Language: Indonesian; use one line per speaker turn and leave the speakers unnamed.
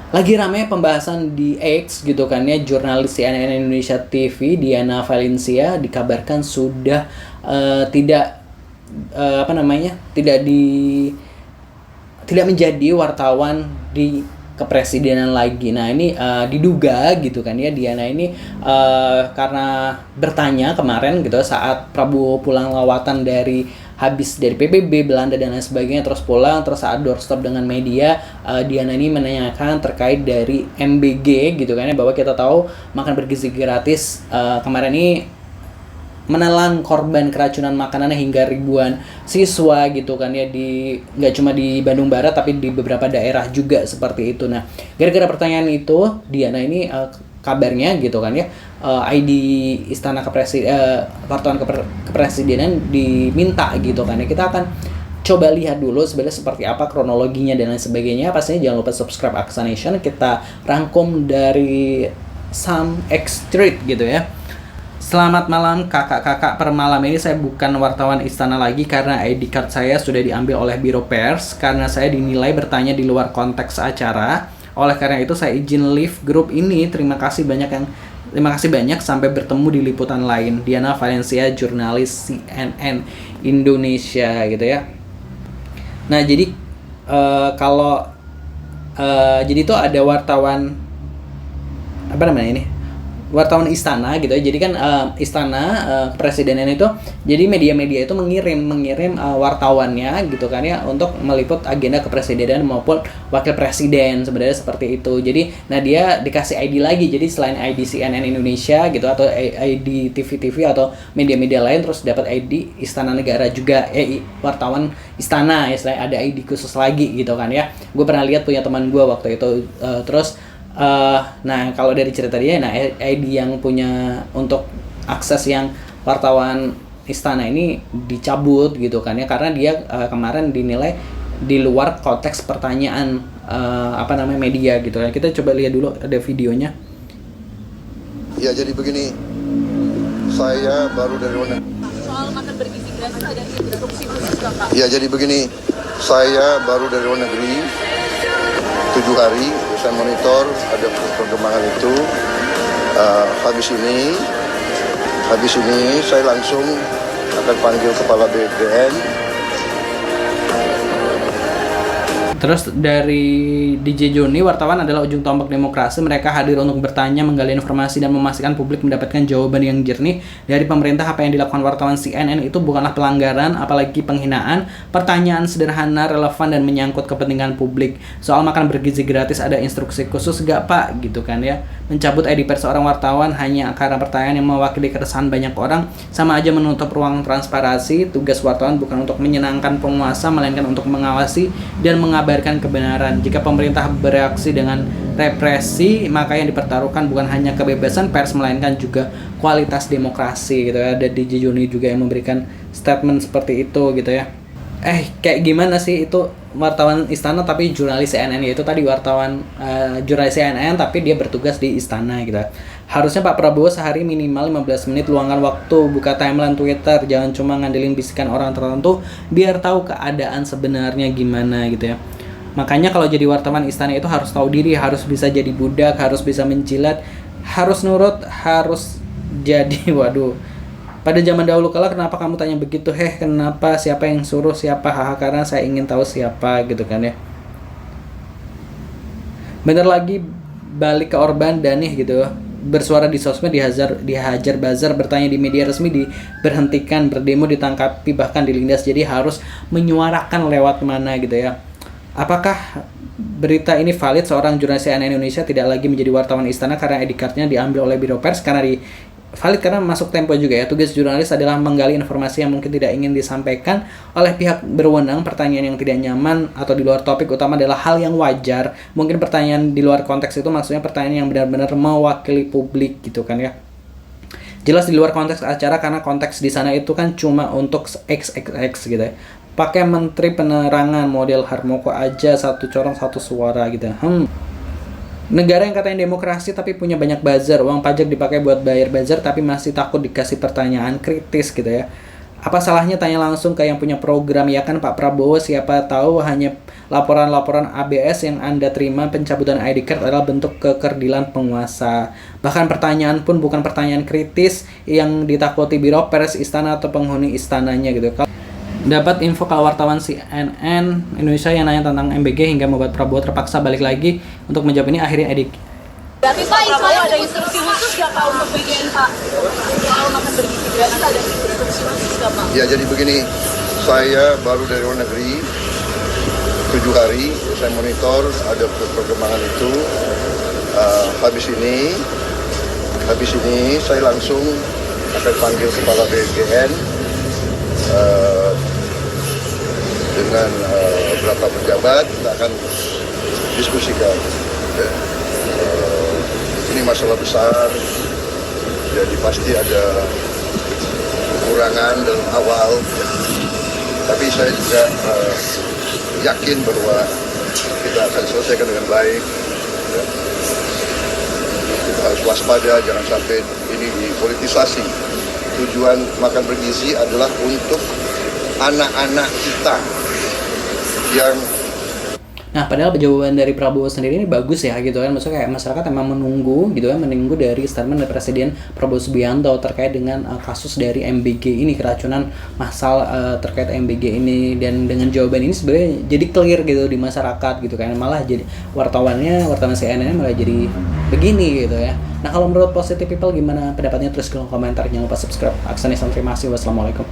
Lagi ramai pembahasan di X gitu kan ya, jurnalis CNN Indonesia TV Diana Valencia dikabarkan sudah tidak apa namanya tidak menjadi wartawan di kepresidenan lagi. Nah ini diduga gitu kan ya, Diana ini karena bertanya kemarin gitu saat Prabowo pulang lawatan habis dari PBB Belanda dan lain sebagainya, terus pulang, terus saat doorstop dengan media, Diana ini menanyakan terkait dari MBG gitu kan ya, bahwa kita tahu makan bergizi gratis kemarin ini menelan korban keracunan makanan hingga ribuan siswa gitu kan ya, di nggak cuma di Bandung Barat tapi di beberapa daerah juga seperti itu. Nah gara-gara pertanyaan itu, Diana ini kabarnya gitu kan ya, ID Istana Wartawan Kepresidenan diminta gitu kan ya. Kita akan coba lihat dulu sebenarnya seperti apa kronologinya dan lain sebagainya. Pastinya jangan lupa subscribe Aksa Nation. Kita rangkum dari Sam X Street gitu ya. Selamat malam kakak-kakak, per malam ini saya bukan wartawan istana lagi karena ID card saya sudah diambil oleh Biro Pers karena saya dinilai bertanya di luar konteks acara. Oleh karena itu saya izin leave grup ini. Terima kasih banyak, sampai bertemu di liputan lain. Diana Valencia, jurnalis CNN Indonesia gitu ya. Nah jadi jadi itu ada wartawan apa namanya ini, wartawan istana gitu ya. Jadi kan istana kepresidenan itu, jadi media-media itu mengirim wartawannya gitu kan ya untuk meliput agenda kepresidenan maupun wakil presiden, sebenarnya seperti itu. Jadi nah dia dikasih ID lagi, jadi selain ID CNN Indonesia gitu atau ID TV atau media-media lain, terus dapat ID Istana Negara juga, wartawan istana ya, selain ada ID khusus lagi gitu kan ya. Gue pernah lihat punya teman gue waktu itu, terus nah kalau dari cerita dia, nah ID yang punya untuk akses yang wartawan istana ini dicabut gitu kan ya, karena dia kemarin dinilai di luar konteks pertanyaan media gitu kan. Kita coba lihat dulu ada videonya.
Ya jadi begini, saya baru dari luar negeri.
Soal makan bergizi gratis ada instruksi khusus Bapak.
Ya jadi begini, saya baru dari luar negeri 7 hari, saya monitor ada perkembangan itu. Habis ini saya langsung akan panggil kepala BPN.
Terus dari DJ Joni, wartawan adalah ujung tombak demokrasi. Mereka hadir untuk bertanya, menggali informasi, dan memastikan publik mendapatkan jawaban yang jernih dari pemerintah. Apa yang dilakukan wartawan CNN itu bukanlah pelanggaran, apalagi penghinaan. Pertanyaan sederhana, relevan, dan menyangkut kepentingan publik. Soal makan bergizi gratis ada instruksi khusus gak Pak? Gitu kan ya. Mencabut ID pers seorang wartawan hanya karena pertanyaan yang mewakili keresahan banyak orang sama aja menutup ruang transparansi. Tugas wartawan bukan untuk menyenangkan penguasa, melainkan untuk mengawasi dan mengabarkan kebenaran. Jika pemerintah bereaksi dengan represi, maka yang dipertaruhkan bukan hanya kebebasan pers, melainkan juga kualitas demokrasi gitu ya. Ada DJ Joni juga yang memberikan statement seperti itu gitu ya. Kayak gimana sih itu wartawan istana tapi jurnalis CNN, yaitu tadi wartawan jurnalis CNN tapi dia bertugas di istana gitu. Harusnya Pak Prabowo sehari minimal 15 menit luangkan waktu buka timeline Twitter, jangan cuma ngandelin bisikan orang tertentu, biar tahu keadaan sebenarnya gimana gitu ya. Makanya kalau jadi wartawan istana itu harus tahu diri, harus bisa jadi budak, harus bisa menjilat, harus nurut, harus jadi waduh. Pada zaman dahulu kala, kenapa kamu tanya begitu? Kenapa? Siapa yang suruh? Siapa? Karena saya ingin tahu siapa gitu kan ya. Bentar lagi balik ke Orban Danih gitu. Bersuara di sosmed dihajar bazar, bertanya di media resmi diberhentikan, berdemo ditangkapi, bahkan dilindas. Jadi harus menyuarakan lewat mana gitu ya. Apakah berita ini valid? Seorang jurnalis CNN Indonesia tidak lagi menjadi wartawan istana karena ID card-nya diambil oleh Biro Pers, valid karena masuk Tempo juga ya. Tugas jurnalis adalah menggali informasi yang mungkin tidak ingin disampaikan oleh pihak berwenang. Pertanyaan yang tidak nyaman atau di luar topik utama adalah hal yang wajar. Mungkin pertanyaan di luar konteks itu maksudnya pertanyaan yang benar-benar mewakili publik gitu kan ya. Jelas di luar konteks acara karena konteks di sana itu kan cuma untuk XXX gitu ya. Pakai menteri penerangan model Harmoko aja, satu corong satu suara gitu. Negara yang katanya demokrasi tapi punya banyak buzzer, uang pajak dipakai buat bayar buzzer tapi masih takut dikasih pertanyaan kritis gitu ya. Apa salahnya tanya langsung ke yang punya program, ya kan Pak Prabowo, siapa tahu hanya laporan-laporan ABS yang Anda terima pencabutan ID card adalah bentuk kekerdilan penguasa. Bahkan pertanyaan pun bukan pertanyaan kritis yang ditakuti biro pers istana atau penghuni istananya gitu. Dapat info kalau wartawan CNN Indonesia yang nanya tentang MBG hingga membuat Prabowo terpaksa balik lagi untuk menjawab ini, akhirnya edit.
Berarti Pak Prabowo ada instruksi khusus nggak Pak untuk BGN Pak? Kalau makan bergizi gratis ada instruksi khusus nggak Pak?
Ya jadi begini, saya baru dari luar negeri 7 hari, saya monitor ada perkembangan itu. Habis ini saya langsung akan panggil kepala BGN dengan beberapa pejabat, kita akan diskusikan. Ini masalah besar, jadi pasti ada kekurangan dalam awal, tapi saya juga yakin bahwa kita akan selesaikan dengan baik. Kita harus waspada, jangan sampai ini dipolitisasi. Tujuan makan bergizi adalah untuk anak-anak kita yang...
Nah, padahal jawaban dari Prabowo sendiri ini bagus ya gitu kan. Maksudnya kayak masyarakat emang menunggu gitu kan, menunggu dari statement dari Presiden Prabowo Subianto terkait dengan kasus dari MBG ini, keracunan massal terkait MBG ini. Dan dengan jawaban ini sebenarnya jadi clear gitu di masyarakat gitu kan. Malah jadi wartawan CNN malah jadi begini gitu ya. Nah, kalau menurut Positive People gimana pendapatnya? Tulis kolom komentar, jangan lupa subscribe. Aksan Islam, terima kasih. Wassalamualaikum.